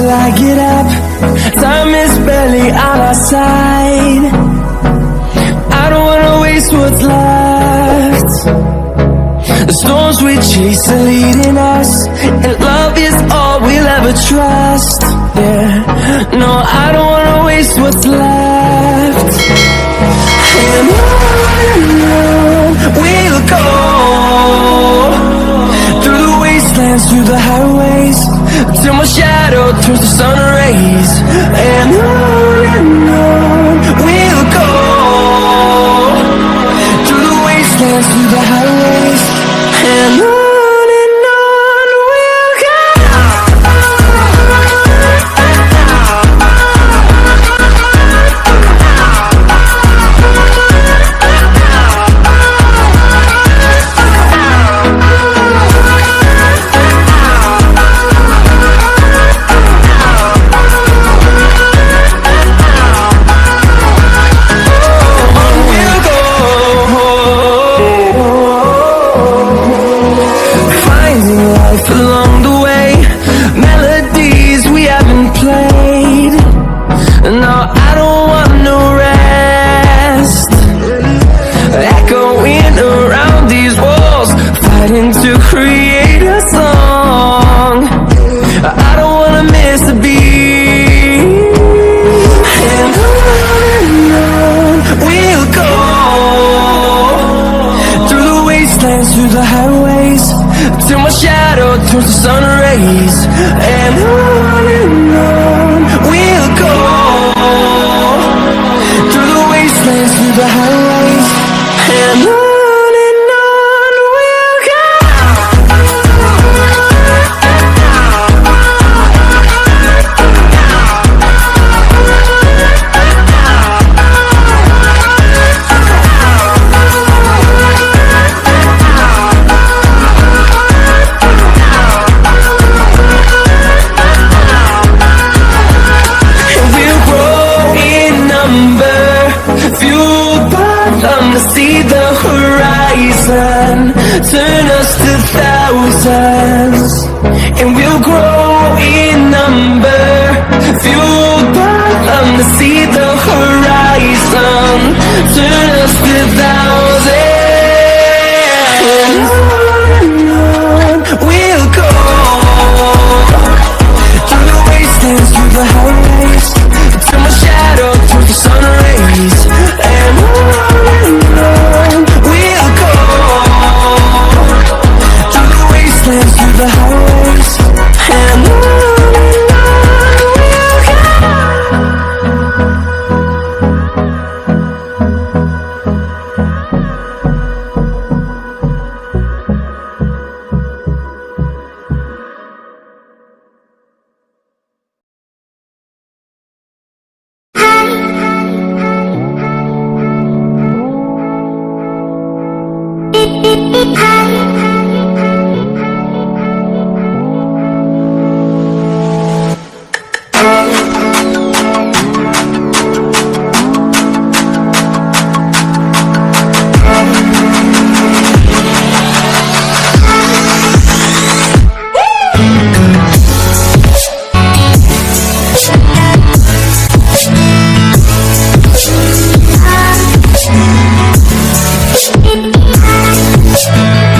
till I get up. Time is barely on our side. I don't wanna waste what's left. The storms we chase are leading us, and love is all we'll ever trust. Yeah, no, I don't wanna waste what's left. And on we'll go, through the wastelands, through the highways, till my shadow turns to sun rays. And on we'll go, through the wastelands, through the highways, and on we'll go. Along the way, melodies we haven't played. No, I don't want no rest. Echoing around these walls, fighting to create a song. I don't wanna miss a beat. And on we'll go, through the wastelands, through the highways, till my shadow turns to sun rays. And on we'll go, through the wastelands, through the highways, and on we'll go. See the horizon, turn us to thousands, and we'll grow in number, fueled by them. To see the horizon, turn us to thousands, and on we'll go, through the wastelands, through the highways, till my shadow turns to sun rays. And on we'll go, through the wastelands, through the highways, and on we'll go. Ibispaintx.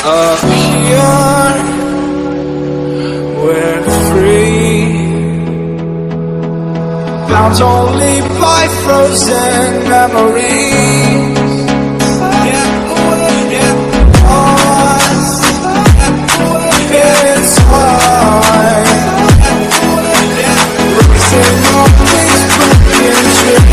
Up here, we're free, bound only by frozen memories. Get away, get lost. It's hard. Racing on these broken trees.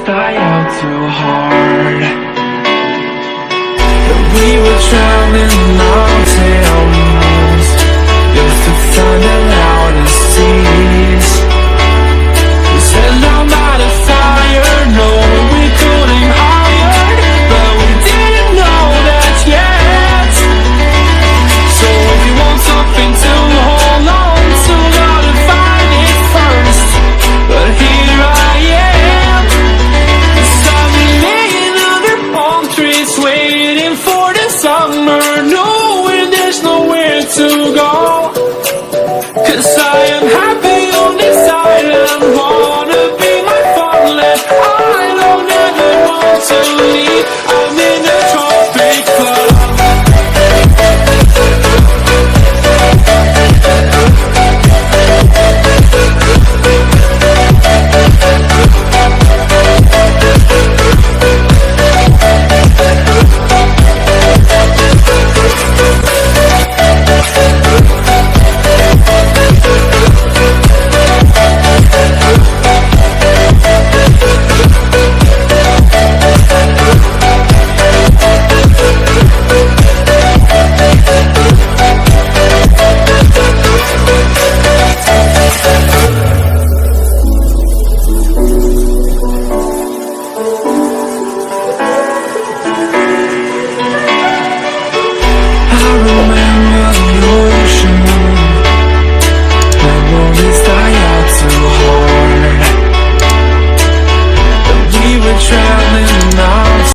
Die out too hard. But we were drowning in our tales, used to find the loudest seas. We set our mind of fire, no, we couldn't hide, but we didn't know that yet. So if you want something to hold on to, gotta find it first. But here I am, waiting for the summer, knowing there's nowhere to go. 'Cause I am happy.